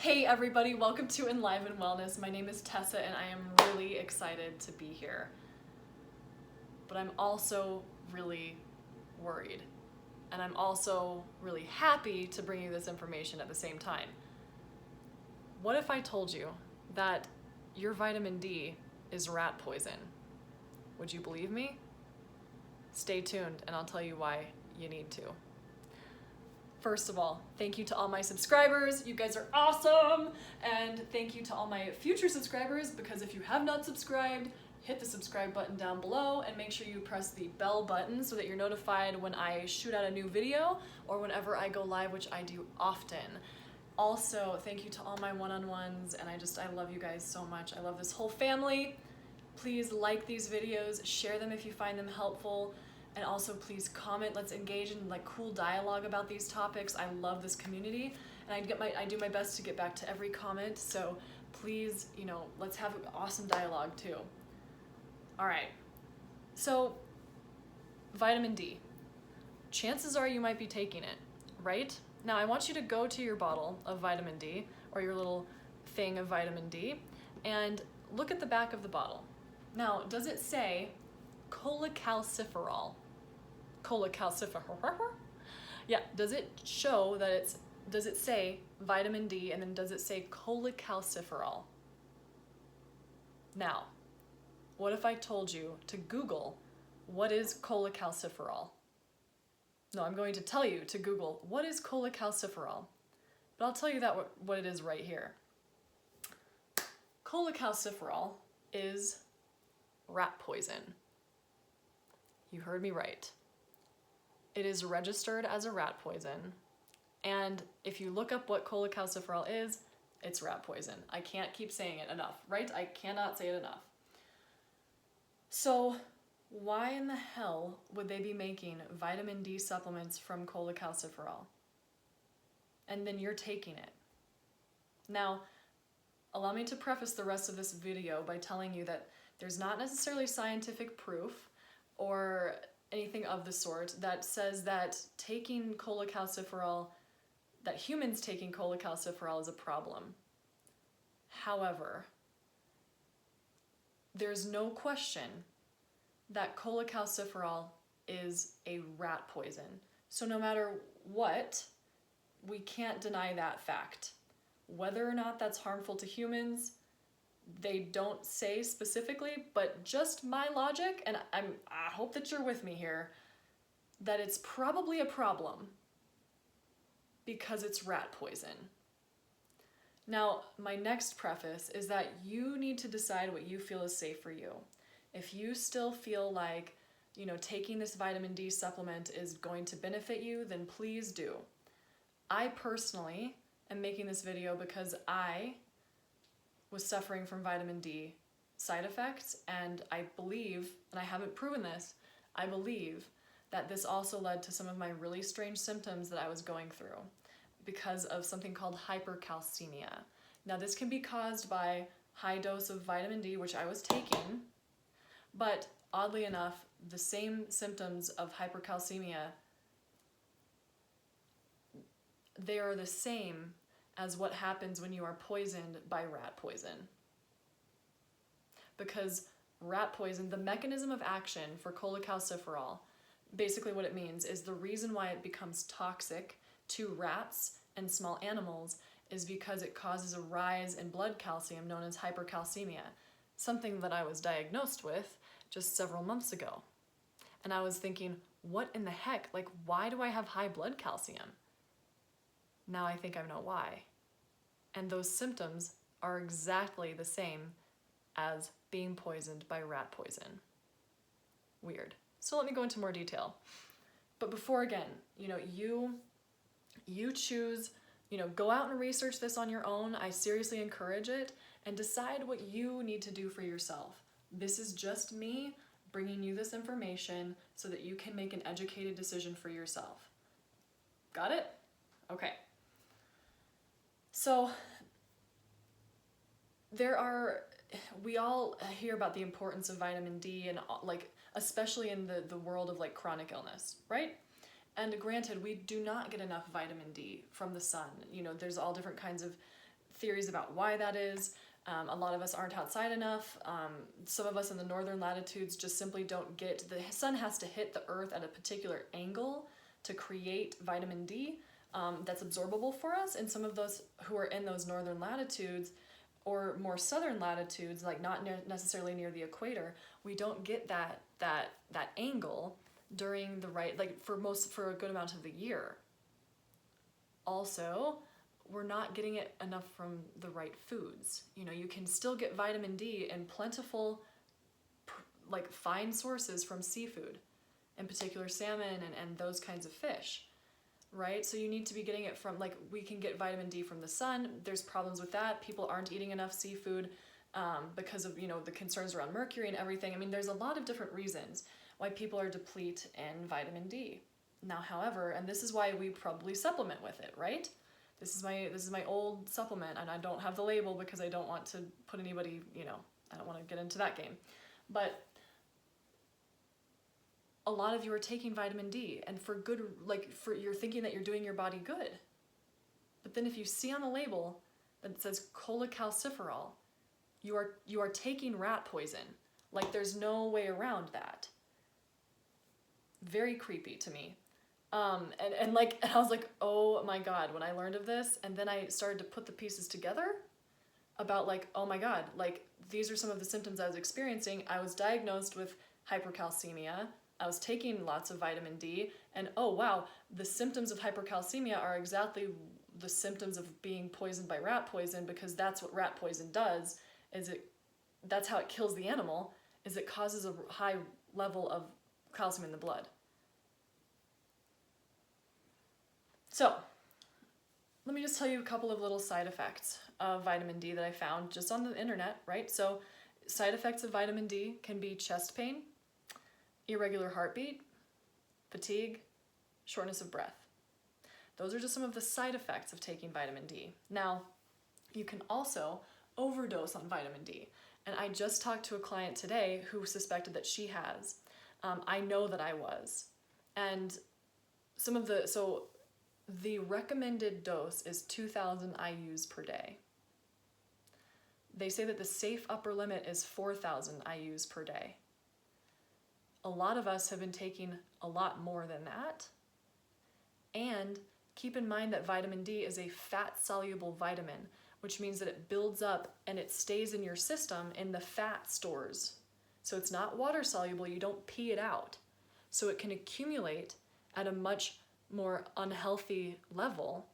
Hey everybody, welcome to Enliven Wellness. My name is Tessa and I am really excited to be here. But I'm also really worried. And I'm also really happy to bring you this information at the same time. What if I told you that your vitamin D is rat poison? Would you believe me? Stay tuned and I'll tell you why you need to. First of all, thank you to all my subscribers. You guys are awesome. And thank you to all my future subscribers, because if you have not subscribed, hit the subscribe button down below and make sure you press the bell button so that you're notified when I shoot out a new video or whenever I go live, which I do often. Also, thank you to all my one-on-ones, and I love you guys so much. I love this whole family. Please like these videos, share them if you find them helpful. And also please comment. Let's engage in like cool dialogue about these topics. I love this community, and I do my best to get back to every comment. So please, let's have an awesome dialogue too. All right. So vitamin D. Chances are you might be taking it, right? Now I want you to go to your bottle of vitamin D or your little thing of vitamin D and look at the back of the bottle. Now, does it say cholecalciferol? Cholecalciferol? Yeah, does it show that does it say vitamin D and then does it say cholecalciferol? Now, what if I told you to Google what is cholecalciferol? No, I'm going to tell you to Google what is cholecalciferol, but I'll tell you that what it is right here. Cholecalciferol is rat poison. You heard me right. It is registered as a rat poison, and if you look up what cholecalciferol is, it's rat poison. I can't keep saying it enough, right? I cannot say it enough. So why in the hell would they be making vitamin D supplements from cholecalciferol? And then you're taking it. Now, allow me to preface the rest of this video by telling you that there's not necessarily scientific proof or anything of the sort that says that taking cholecalciferol, that humans taking cholecalciferol is a problem. However, there's no question that cholecalciferol is a rat poison. So no matter what, we can't deny that fact. Whether or not that's harmful to humans, they don't say specifically, but just my logic, and I hope that you're with me here, that it's probably a problem because it's rat poison. Now, my next preface is that you need to decide what you feel is safe for you. If you still feel like, taking this vitamin D supplement is going to benefit you, then please do. I personally am making this video because I was suffering from vitamin D side effects, and I believe, and I haven't proven this, I believe that this also led to some of my really strange symptoms that I was going through because of something called hypercalcemia. Now, this can be caused by high dose of vitamin D, which I was taking, but oddly enough, the same symptoms of hypercalcemia, they are the same as what happens when you are poisoned by rat poison. Because rat poison, the mechanism of action for cholecalciferol, basically what it means is the reason why it becomes toxic to rats and small animals is because it causes a rise in blood calcium known as hypercalcemia, something that I was diagnosed with just several months ago. And I was thinking, what in the heck? Like, why do I have high blood calcium? Now I think I know why. And those symptoms are exactly the same as being poisoned by rat poison. Weird. So let me go into more detail. But before, again, you choose, go out and research this on your own. I seriously encourage it, and decide what you need to do for yourself. This is just me bringing you this information so that you can make an educated decision for yourself. Got it? Okay. So we all hear about the importance of vitamin D, and especially in the world of chronic illness, right? And granted, we do not get enough vitamin D from the sun. There's all different kinds of theories about why that is. A lot of us aren't outside enough. Some of us in the northern latitudes just simply don't get, the sun has to hit the earth at a particular angle to create vitamin D that's absorbable for us. And some of those who are in those northern latitudes or more southern latitudes, like not necessarily near the equator, we don't get that angle during the right, like for a good amount of the year. Also, we're not getting it enough from the right foods. You know, you can still get vitamin D in plentiful, like fine sources from seafood, in particular salmon and those kinds of fish, right? So you need to be getting it from, like, we can get vitamin D from the sun. There's problems with that. People aren't eating enough seafood because of, you know, the concerns around mercury and everything. I mean, there's a lot of different reasons why people are depleted in vitamin D. Now, however, and this is why we probably supplement with it, right? This is my old supplement, and I don't have the label because I don't want to put anybody, you know, I don't want to get into that game. But a lot of you are taking vitamin D, and for good, like, for you're thinking that you're doing your body good. But then if you see on the label that it says cholecalciferol, you are taking rat poison. Like, there's no way around that. Very creepy to me. And I was like, oh my God, when I learned of this, and then I started to put the pieces together about, like, oh my God, like, these are some of the symptoms I was experiencing. I was diagnosed with hypercalcemia. I was taking lots of vitamin D, and oh wow, the symptoms of hypercalcemia are exactly the symptoms of being poisoned by rat poison, because that's what rat poison does, that's how it kills the animal, is it causes a high level of calcium in the blood. So, let me just tell you a couple of little side effects of vitamin D that I found just on the internet, right? So, side effects of vitamin D can be chest pain, irregular heartbeat, fatigue, shortness of breath. Those are just some of the side effects of taking vitamin D. Now, you can also overdose on vitamin D. And I just talked to a client today who suspected that she has. I know that I was. And the recommended dose is 2,000 IUs per day. They say that the safe upper limit is 4,000 IUs per day. A lot of us have been taking a lot more than that. And keep in mind that vitamin D is a fat-soluble vitamin, which means that it builds up and it stays in your system in the fat stores. So it's not water-soluble, you don't pee it out. So it can accumulate at a much more unhealthy level,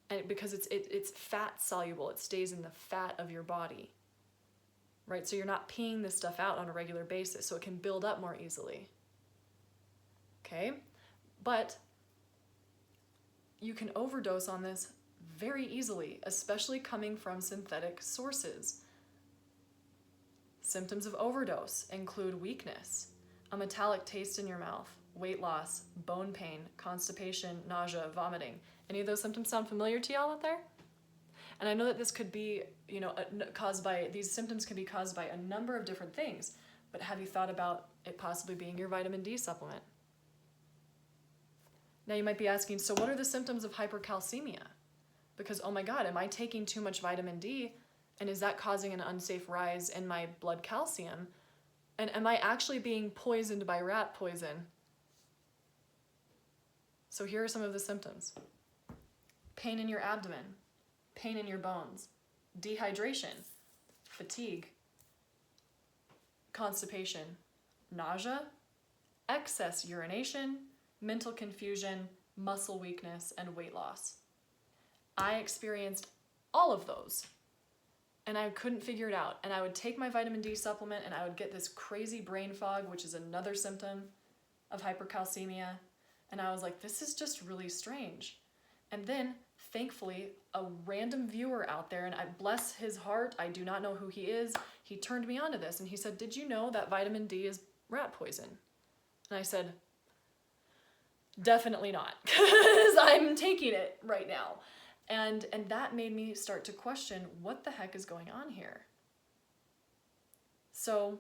and because it's fat-soluble, it stays in the fat of your body. Right, so you're not peeing this stuff out on a regular basis, so it can build up more easily. Okay, but you can overdose on this very easily, especially coming from synthetic sources. Symptoms of overdose include weakness, a metallic taste in your mouth, weight loss, bone pain, constipation, nausea, vomiting. Any of those symptoms sound familiar to y'all out there? And I know that this could be, these symptoms can be caused by a number of different things, but have you thought about it possibly being your vitamin D supplement? Now you might be asking, so what are the symptoms of hypercalcemia? Because, oh my God, am I taking too much vitamin D, and is that causing an unsafe rise in my blood calcium? And am I actually being poisoned by rat poison? So here are some of the symptoms. Pain in your abdomen, pain in your bones, dehydration, fatigue, constipation, nausea, excess urination, mental confusion, muscle weakness, and weight loss. I experienced all of those, and I couldn't figure it out. And I would take my vitamin D supplement, and I would get this crazy brain fog, which is another symptom of hypercalcemia. And I was like, this is just really strange. And then, thankfully, a random viewer out there, and I bless his heart, I do not know who he is, he turned me on to this, and he said, did you know that vitamin D is rat poison? And I said, definitely not, because I'm taking it right now. And that made me start to question, what the heck is going on here? So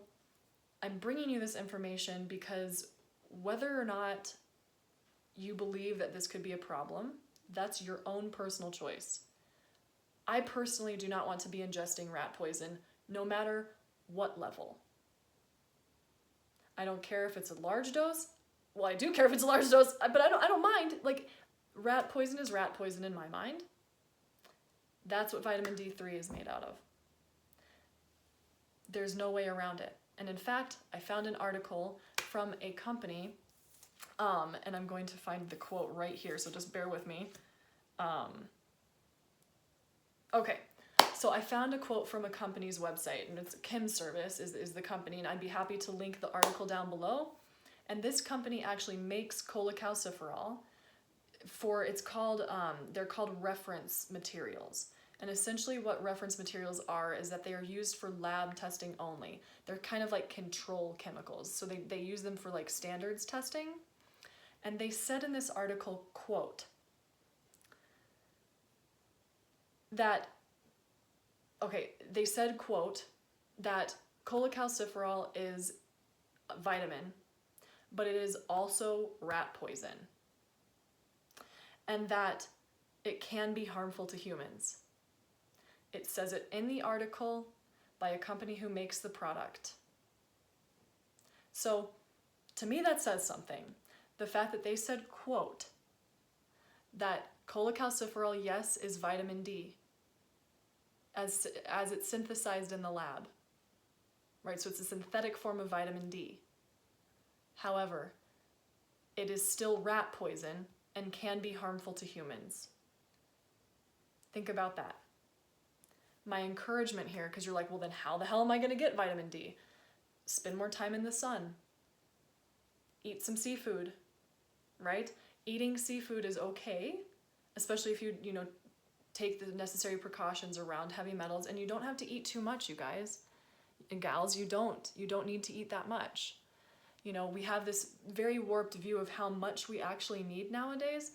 I'm bringing you this information because whether or not you believe that this could be a problem, that's your own personal choice. I personally do not want to be ingesting rat poison, no matter what level. I don't care if it's a large dose. Well, I do care if it's a large dose, but I don't mind. Like, rat poison is rat poison in my mind. That's what vitamin D3 is made out of. There's no way around it. And in fact, I found an article from a company, and I'm going to find the quote right here, so just bear with me. Okay, so I found a quote from a company's website, and it's KimService is the company, and I'd be happy to link the article down below. And this company actually makes cholecalciferol they're called reference materials. And essentially what reference materials are is that they are used for lab testing only. They're kind of like control chemicals. So they use them for like standards testing. And they said in this article, quote, that cholecalciferol is a vitamin, but it is also rat poison. And that it can be harmful to humans. It says it in the article by a company who makes the product. So, to me that says something. The fact that they said, quote, that cholecalciferol, yes, is vitamin D, as it's synthesized in the lab, right? So it's a synthetic form of vitamin D. However, it is still rat poison and can be harmful to humans. Think about that. My encouragement here, because you're like, well then how the hell am I going to get vitamin D? Spend more time in the sun. Eat some seafood, right? Eating seafood is okay, especially if you take the necessary precautions around heavy metals, and you don't have to eat too much, you guys and gals. You don't need to eat that much. We have this very warped view of how much we actually need nowadays.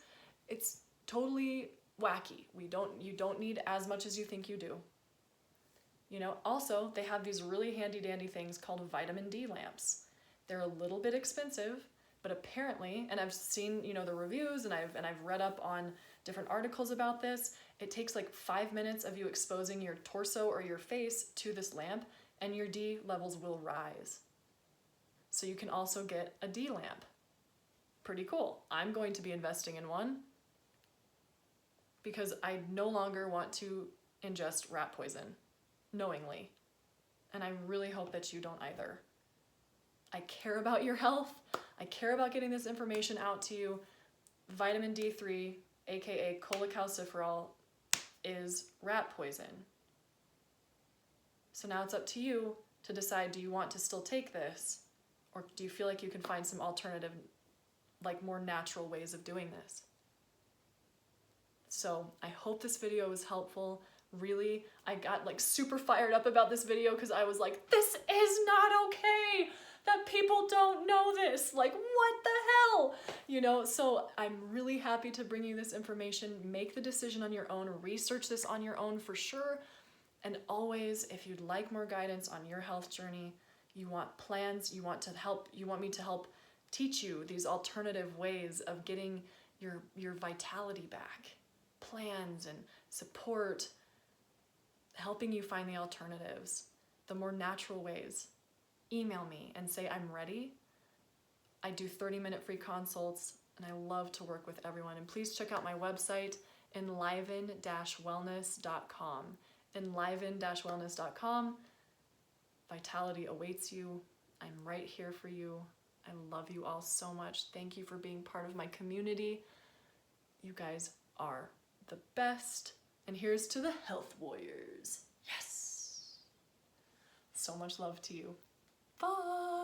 It's totally wacky. You don't need as much as you think you do. Also, they have these really handy dandy things called vitamin D lamps. They're a little bit expensive, but apparently, and I've seen, the reviews, and I've read up on different articles about this, it takes like 5 minutes of you exposing your torso or your face to this lamp, and your D levels will rise. So you can also get a D lamp. Pretty cool. I'm going to be investing in one because I no longer want to ingest rat poison knowingly. And I really hope that you don't either. I care about your health. I care about getting this information out to you. Vitamin D3, aka cholecalciferol, is rat poison. So now it's up to you to decide, do you want to still take this? Or do you feel like you can find some alternative, like more natural ways of doing this? So I hope this video was helpful. Really, I got like super fired up about this video because I was like, this is not okay that people don't know this. Like, what the hell? So I'm really happy to bring you this information. Make the decision on your own. Research this on your own for sure. And always, if you'd like more guidance on your health journey, you want plans, you want me to help teach you these alternative ways of getting your vitality back, plans and support, helping you find the alternatives, the more natural ways, email me and say, I'm ready. I do 30-minute free consults, and I love to work with everyone. And please check out my website, enliven-wellness.com. enliven-wellness.com. Vitality awaits you. I'm right here for you. I love you all so much. Thank you for being part of my community. You guys are the best. And here's to the health warriors. Yes. So much love to you. Bye.